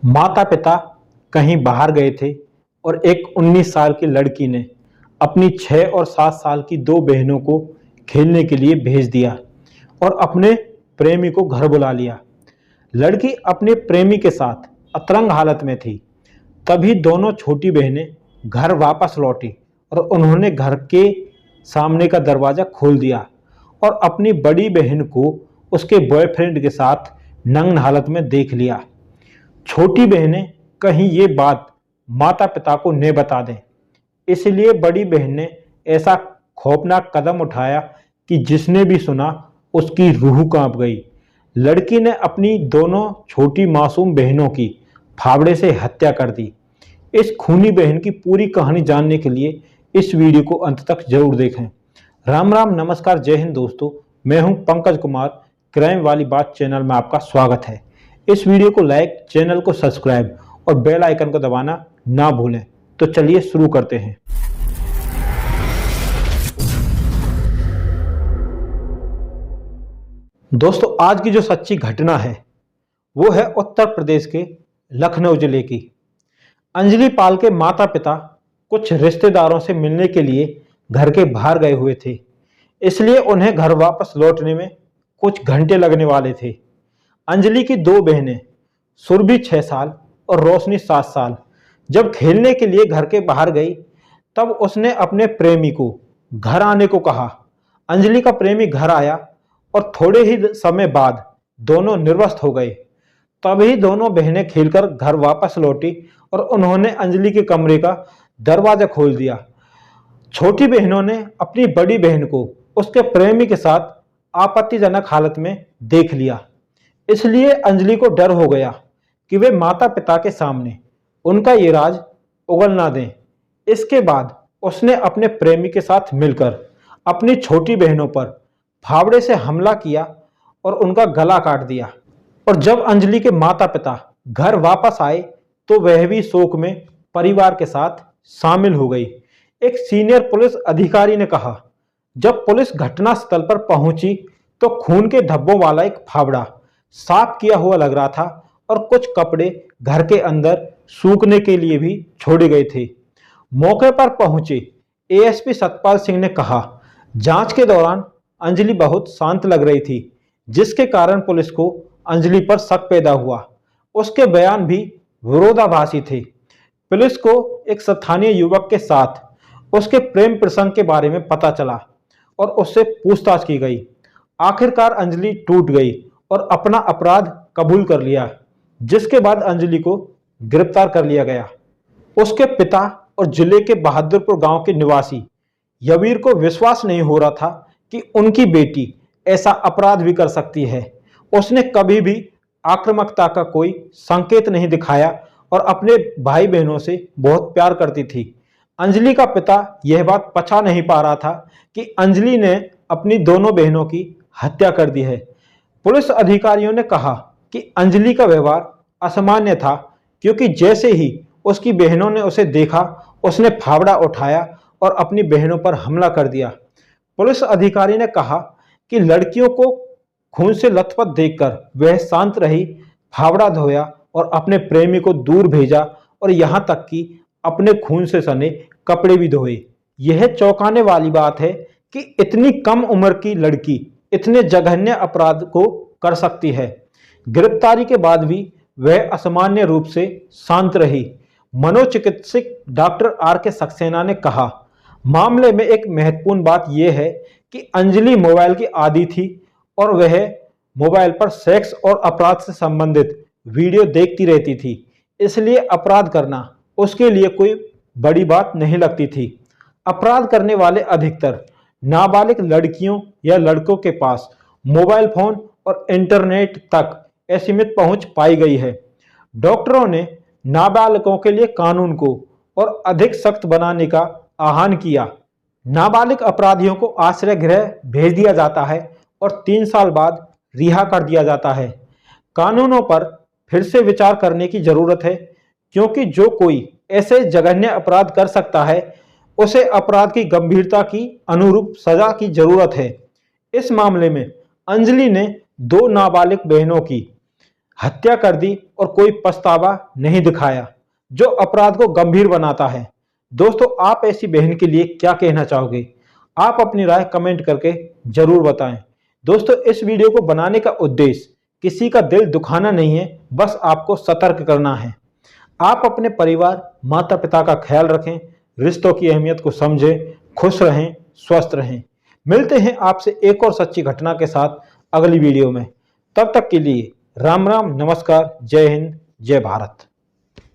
माता पिता कहीं बाहर गए थे और एक 19 साल की लड़की ने अपनी 6 और 7 साल की दो बहनों को खेलने के लिए भेज दिया और अपने प्रेमी को घर बुला लिया। लड़की अपने प्रेमी के साथ अतरंग हालत में थी। तभी दोनों छोटी बहनें घर वापस लौटी और उन्होंने घर के सामने का दरवाज़ा खोल दिया और अपनी बड़ी बहन को उसके बॉयफ्रेंड के साथ नग्न हालत में देख लिया। छोटी बहनें कहीं ये बात माता पिता को न बता दें, इसलिए बड़ी बहन ने ऐसा खौफनाक कदम उठाया कि जिसने भी सुना उसकी रूह कांप गई। लड़की ने अपनी दोनों छोटी मासूम बहनों की फावड़े से हत्या कर दी। इस खूनी बहन की पूरी कहानी जानने के लिए इस वीडियो को अंत तक जरूर देखें। राम राम, नमस्कार, जय हिंद दोस्तों। मैं हूं पंकज कुमार। क्राइम वाली बात चैनल में आपका स्वागत है। इस वीडियो को लाइक, चैनल को सब्सक्राइब और बेल आइकन को दबाना ना भूलें। तो चलिए शुरू करते हैं। दोस्तों, आज की जो सच्ची घटना है वो है उत्तर प्रदेश के लखनऊ जिले की। अंजलि पाल के माता पिता कुछ रिश्तेदारों से मिलने के लिए घर के बाहर गए हुए थे, इसलिए उन्हें घर वापस लौटने में कुछ घंटे लगने वाले थे। अंजलि की दो बहनें सुरभि 6 साल और रोशनी 7 साल जब खेलने के लिए घर के बाहर गई, तब उसने अपने प्रेमी को घर आने को कहा। अंजलि का प्रेमी घर आया और थोड़े ही समय बाद दोनों निर्वस्त हो गए। तभी दोनों बहनें खेलकर घर वापस लौटी और उन्होंने अंजलि के कमरे का दरवाजा खोल दिया। छोटी बहनों ने अपनी बड़ी बहन को उसके प्रेमी के साथ आपत्तिजनक हालत में देख लिया, इसलिए अंजलि को डर हो गया कि वे माता पिता के सामने उनका ये राज उगल ना दें। इसके बाद उसने अपने प्रेमी के साथ मिलकर अपनी छोटी बहनों पर फावड़े से हमला किया और उनका गला काट दिया। और जब अंजलि के माता पिता घर वापस आए तो वह भी शोक में परिवार के साथ शामिल हो गई। एक सीनियर पुलिस अधिकारी ने कहा, जब पुलिस घटनास्थल पर पहुंची तो खून के धब्बों वाला एक फावड़ा साफ किया हुआ लग रहा था और कुछ कपड़े घर के अंदर सूखने के लिए भी छोड़े गए थे। मौके पर पहुंचे एएसपी सतपाल सिंह ने कहा, जांच के दौरान अंजलि बहुत शांत लग रही थी, जिसके कारण पुलिस को अंजलि पर शक पैदा हुआ। उसके बयान भी विरोधाभासी थे। पुलिस को एक स्थानीय युवक के साथ उसके प्रेम प्रसंग के बारे में पता चला और उससे पूछताछ की गई। आखिरकार अंजलि टूट गई और अपना अपराध कबूल कर लिया, जिसके बाद अंजलि को गिरफ्तार कर लिया गया। उसके पिता और जिले के बहादुरपुर गांव के निवासी यवीर को विश्वास नहीं हो रहा था कि उनकी बेटी ऐसा अपराध भी कर सकती है। उसने कभी भी आक्रामकता का कोई संकेत नहीं दिखाया और अपने भाई बहनों से बहुत प्यार करती थी। अंजलि का पिता यह बात पचा नहीं पा रहा था कि अंजलि ने अपनी दोनों बहनों की हत्या कर दी है। पुलिस अधिकारियों ने कहा कि अंजलि का व्यवहार असामान्य था, क्योंकि जैसे ही उसकी बहनों ने उसे देखा, उसने फावड़ा उठाया और अपनी बहनों पर हमला कर दिया। पुलिस अधिकारी ने कहा कि लड़कियों को खून से लथपथ देखकर वह शांत रही, फावड़ा धोया और अपने प्रेमी को दूर भेजा और यहाँ तक कि अपने खून से सने कपड़े भी धोए। यह चौंकाने वाली बात है कि इतनी कम उम्र की लड़की इतने जघन्य अपराध को कर सकती है। गिरफ्तारी के बाद भी वह असामान्य रूप से शांत रही। मनोचिकित्सक डॉक्टर आर.के. सक्सेना ने कहा, मामले में एक महत्वपूर्ण बात यह है कि अंजलि मोबाइल की आदी थी और वह मोबाइल पर सेक्स और अपराध से संबंधित वीडियो देखती रहती थी, इसलिए अपराध करना उसके लिए कोई बड़ी बात नहीं लगती थी। अपराध करने वाले अधिकतर नाबालिग लड़कियों या लड़कों के पास मोबाइल फोन और इंटरनेट तक असीमित पहुंच पाई गई है। डॉक्टरों ने नाबालिगों के लिए कानून को और अधिक सख्त बनाने का आह्वान किया। नाबालिग अपराधियों को आश्रय गृह भेज दिया जाता है और 3 साल बाद रिहा कर दिया जाता है। कानूनों पर फिर से विचार करने की जरूरत है, क्योंकि जो कोई ऐसे जघन्य अपराध कर सकता है उसे अपराध की गंभीरता की अनुरूप सजा की जरूरत है। इस मामले में अंजलि ने 2 नाबालिग बहनों की हत्या कर दी और कोई पछतावा नहीं दिखाया, जो अपराध को गंभीर बनाता है। दोस्तों, आप ऐसी बहन के लिए क्या कहना चाहोगे? आप अपनी राय कमेंट करके जरूर बताएं। दोस्तों, इस वीडियो को बनाने का उद्देश्य किसी का दिल दुखाना नहीं है, बस आपको सतर्क करना है। आप अपने परिवार, माता पिता का ख्याल रखें, रिश्तों की अहमियत को समझें, खुश रहें, स्वस्थ रहें। मिलते हैं आपसे एक और सच्ची घटना के साथ अगली वीडियो में। तब तक के लिए राम राम, नमस्कार, जय हिंद, जय भारत।